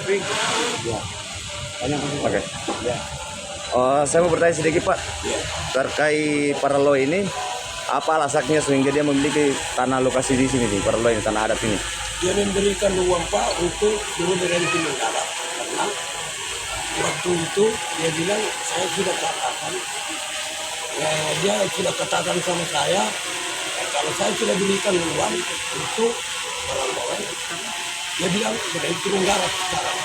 listrik. Ya. Banyak Pak. Oke. Ya. Saya mau bertanya sedikit Pak terkait Paralo ini, apa alasannya sehingga dia memiliki tanah lokasi di sini, di Paralo ini, tanah adat ini? Dia memberikan uang Pak untuk suruh berhenti menggarap karena waktu itu dia bilang saya sudah katakan, dia sudah katakan sama saya kalau saya sudah berikan uang untuk orang-orang, dia bilang berhenti menggarap sekarang.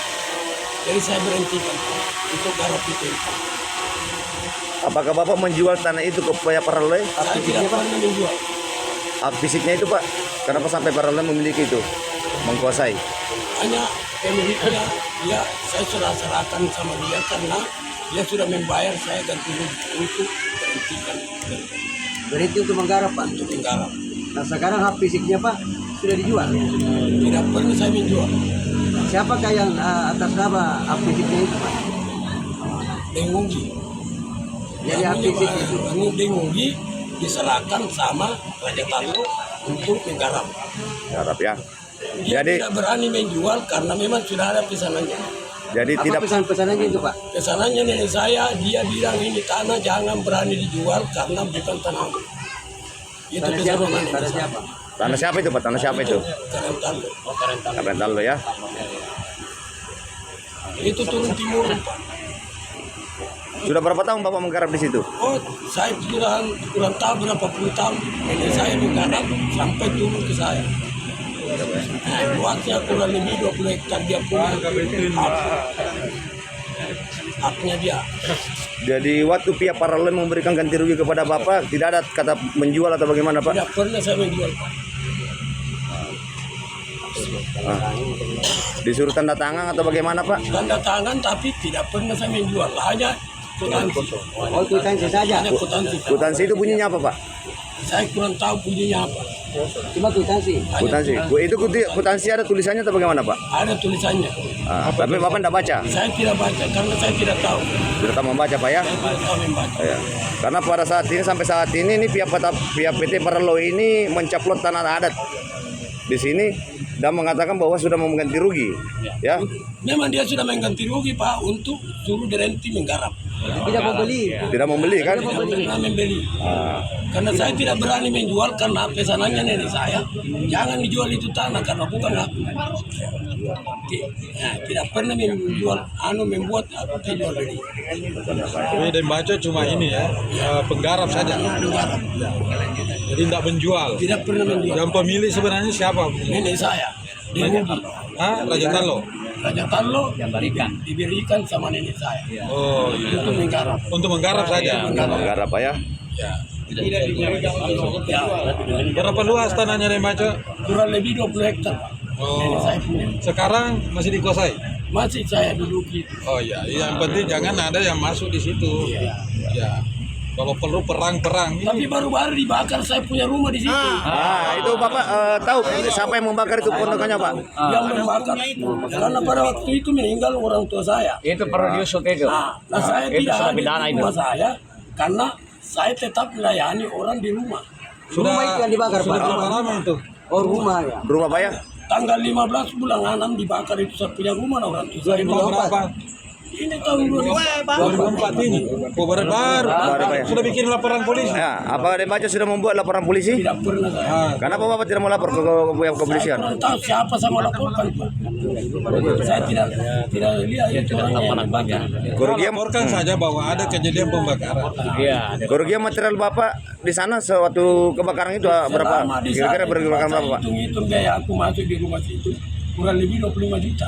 Jadi saya berhentikan untuk garap itu. Apakah Bapak menjual tanah itu kepada Paralo? Saya tidak pernah menjual. Fisiknya itu Pak, kenapa sampai Paralo memiliki itu, menguasai? Hanya pemiliknya, dia saya sudah serahkan sama dia karena dia sudah membayar saya ganti rugi untuk berhentikan Berhenti untuk menggarap Pak. untuk menggarap. Nah sekarang hak fisiknya Pak sudah dijual. Tidak pernah saya menjual. Siapakah yang atas nama hak fisiknya itu Pak? Dengungi. Jadi hak fisik itu. Dengungi diserahkan sama Raja Talo untuk menggarap. Garap ya. Dia Jadi tidak berani menjual karena memang sudah ada pesanannya. jadi Apa tidak pesan-pesanannya itu Pak? Pesanannya nenek saya, dia bilang ini tanah jangan berani dijual karena bukan tanah. Itu Tanah siapa pesanan Pak? nenek Tanah saya. siapa? tanah siapa itu Pak? Tanah siapa itu? Karen Talo. Paralo ya. Itu turun timur Pak. Sudah berapa tahun Bapak menggarap di situ? Oh, saya kurang tahu berapa puluh tahun nenek saya menggarap sampai turun ke saya. Nah, luasnya kurang lebih 20 hektar dia punya haknya dia. Jadi waktu pihak Paralo memberikan ganti rugi kepada Bapak, tidak ada kata menjual atau bagaimana Pak? Tidak pernah saya menjual Pak. Disuruh tanda tangan atau bagaimana Pak? Tanda tangan tapi tidak pernah saya menjual. Hanya kutansi. Oh kwitansi saja. Hanya kutansi. Kutansi itu bunyinya apa Pak? Saya kurang tahu bunyinya apa. Cuma kwitansi. Hanya Kutansi. Itu kutansi ada tulisannya atau bagaimana Pak? ada tulisannya. Tapi Bapak tidak baca? Saya tidak baca karena saya tidak tahu. Tidak tahu membaca Pak ya? Saya tidak tahu membaca. Ya. Karena pada saat ini sampai saat ini pihak PT Paralo ini mencaplok tanah adat di sini dan mengatakan bahwa sudah mau mengganti rugi, ya. Memang dia sudah mengganti rugi Pak untuk suruh berhenti menggarap. Tidak mau beli. Tidak membeli kan? Tidak pernah membeli. Karena saya tidak berani menjual karena pesanannya nenek saya jangan dijual itu tanah karena bukan hak. Nah, tidak pernah menjual, membuat aku jual beli. Jadi dan baca cuma ini ya, penggarap saja. Menggarap. Jadi tidak menjual. Tidak pernah menjual. Dan pemilik sebenarnya siapa? Nenek saya, Dengungi. Raja Talo. Raja Talo diberikan sama nenek saya Oh iya. untuk menggarap. Untuk menggarap saja. Menggarap Pak ya. Ya. Ya, Berapa luas tanahnya dan baca? kurang lebih 20 hektar. Pak. Nenek Oh. saya punya. Sekarang masih dikuasai. Masih saya duduki. Oh iya, yang penting jangan ada yang masuk di situ. Iya. Ya. Kalau perlu perang-perang. Tapi baru-baru dibakar saya punya rumah di situ. Itu Bapak tahu siapa yang membakar itu pondokannya Pak? Yang membakar karena pada waktu itu meninggal orang tua saya. Itu perlu diusut itu. Nah saya Itu tidak sudah ada pidana di itu. rumah saya karena saya tetap melayani orang di rumah. Rumah itu yang dibakar Pak. Sudah berapa lama itu? Oh rumah ya. Rumah Pak ya? Tanggal 15 bulan 6 dibakar itu saya punya rumah orang tua saya. Tahun berapa? Ini tahun 2004 ini. Oh, baru. Baru, Pak, ya. Sudah bikin laporan polisi. Ya, apa ada baca sudah membuat laporan polisi? tidak pernah saya. Kenapa Bapak tidak mau lapor ke pihak kepolisian? Kurang tahu siapa saya mau laporkan Pak. Saya tidak lihat itu orangnya yang membakar. Kerugian, Laporkan saja bahwa ada kejadian pembakaran. Iya. kerugian material Bapak di sana sewaktu kebakaran itu berapa? Selama di Kira-kira sana berapa saya berapa Pak? hitung-hitung biaya aku masuk di rumah situ kurang lebih 25 juta.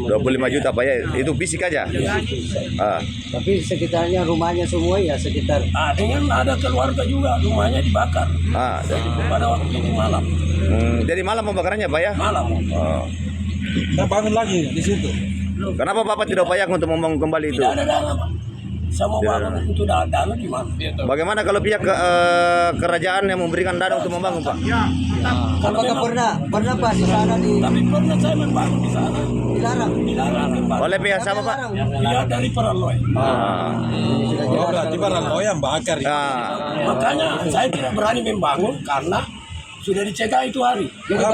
25 juta Pak ya? Itu fisik aja? Tapi sekitarnya rumahnya semua ya sekitar. Nah, dengan ada keluarga juga rumahnya dibakar pada waktu itu malam. Jadi malam pembakarannya Pak ya? Malam. Kita bangun lagi di situ. Kenapa Bapak tidak upaya untuk membangun kembali itu? Tidak ada dana Pak. Saya mau bangun untuk dana gimana? Bagaimana kalau pihak kerajaan yang memberikan dana untuk membangun Pak? Kalau Apakah memang, pernah Pak di sana tapi pernah saya membangun di sana. dilarang? Dilarang kembali. Oleh pihak sama Pak? Dia dari Paraloy. Oh, berarti barang yang bakar. Nah, Makanya saya tidak berani membangun karena Sudah dicegah itu hari. Jadi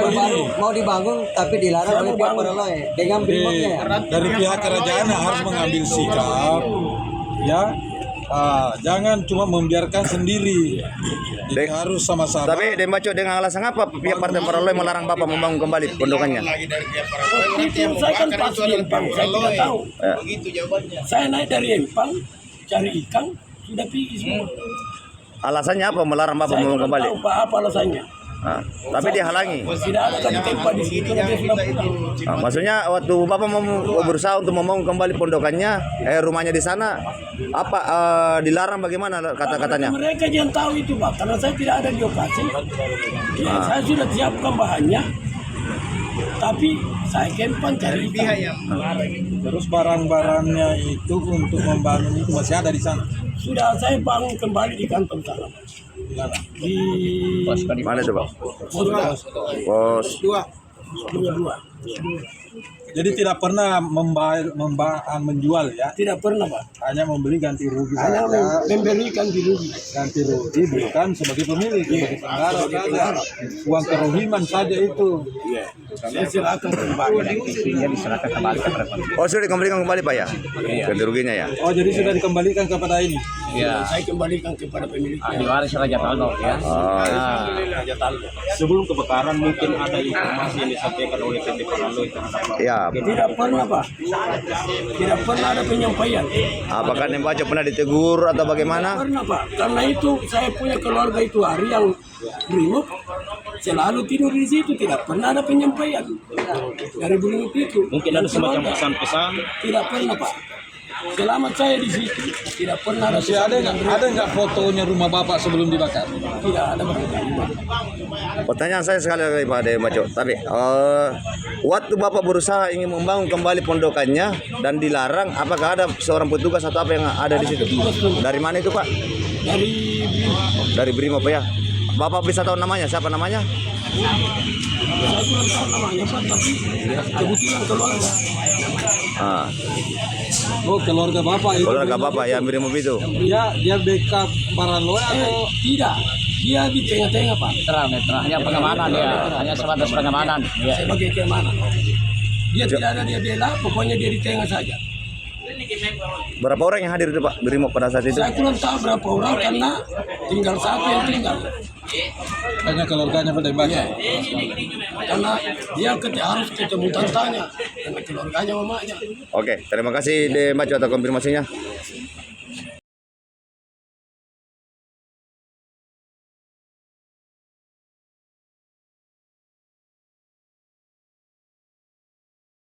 mau dibangun tapi dilarang oleh pihak Paraloe dengan brimobnya. Dari pihak kerajaan harus mengambil sikap, ya. Jangan cuma membiarkan sendiri. Jadi harus sama-sama. Tapi Dembaco dengan alasan apa pihak Partai Paraloe melarang Bapak membangun kembali pondokannya? Itu saya kan pas di Empang, saya tidak tahu. Saya naik dari Empang, cari ikan, sudah pergi semua. Alasannya apa melarang Bapak Saya membangun tidak kembali? tahu apa alasannya. Tapi dihalangi. Tidak ada kan tempat di situ, dia sudah pulang. Maksudnya waktu Bapak mau berusaha untuk membangun kembali pondokannya, rumahnya di sana, apa dilarang bagaimana kata-katanya? Mereka yang tahu itu Pak, karena saya tidak ada di lokasi. Ya, saya sudah siapkan bahannya, tapi saya kempan cari ikan. Terus barang-barangnya itu untuk membangun itu masih ada di sana. Sudah saya bangun kembali di kantong sana. Di Mana itu Pak? Pos Pos 2. Jadi tidak pernah menjual ya, Tidak pernah Pak. hanya membeli ganti rugi Hanya saja. memberikan di rugi. Ganti rugi bukan sebagai pemilik, sebagai penggara saja. Uang kerohiman saja itu. Saya silakan kembali. Oh sudah dikembalikan kembali Pak ya? Ganti ruginya ya? Oh jadi sudah dikembalikan kepada ini. Saya kembalikan kepada pemilik. Diwaris Raja Taldo ya. Sebelum kebakaran mungkin ada informasi yang disampaikan oleh PT Paraloe terhadap Ya. Tidak pernah Pak. Tidak pernah ada penyampaian. Apakah Dembaco pernah ditegur atau bagaimana? Pernah Pak. Karena itu saya punya keluarga itu hari yang Brimob selalu tidur di situ, tidak pernah ada penyampaian dari Brimob itu. mungkin ada semacam pesan-pesan. Tidak pernah Pak. Selama saya di situ tidak pernah ada. Masih ada nggak fotonya rumah Bapak sebelum dibakar? Tidak ada berkali. Pertanyaan saya sekali lagi Pak Dembaco. Tapi waktu Bapak berusaha ingin membangun kembali pondokannya dan dilarang, apakah ada seorang petugas atau apa yang ada di situ? Dari mana itu Pak? Dari Brimob. Dari Brimob ya. Bapak bisa tahu namanya? Siapa namanya? Saya kurang tahu namanya Pak, tapi kebetulan keluarga. Oh keluarga Bapak itu. Keluarga Bapak yang Brimob itu. Dia backup Paraloe atau Tidak. Dia di tengah-tengah Pak. Hanya pengamanan ya, hanya sebatas pengamanan. Ya. Sebagai keamanan. Dia tidak ada dia bela, pokoknya dia di tengah saja. Berapa orang yang hadir itu Pak Brimob pada saat itu? Saya kurang tahu berapa orang karena tinggal satu yang tinggal. hanya keluarganya pada Dembaco? Karena dia harus ketemu tantanya dengan keluarganya mamanya. Oke, terima kasih Dembaco atas konfirmasinya.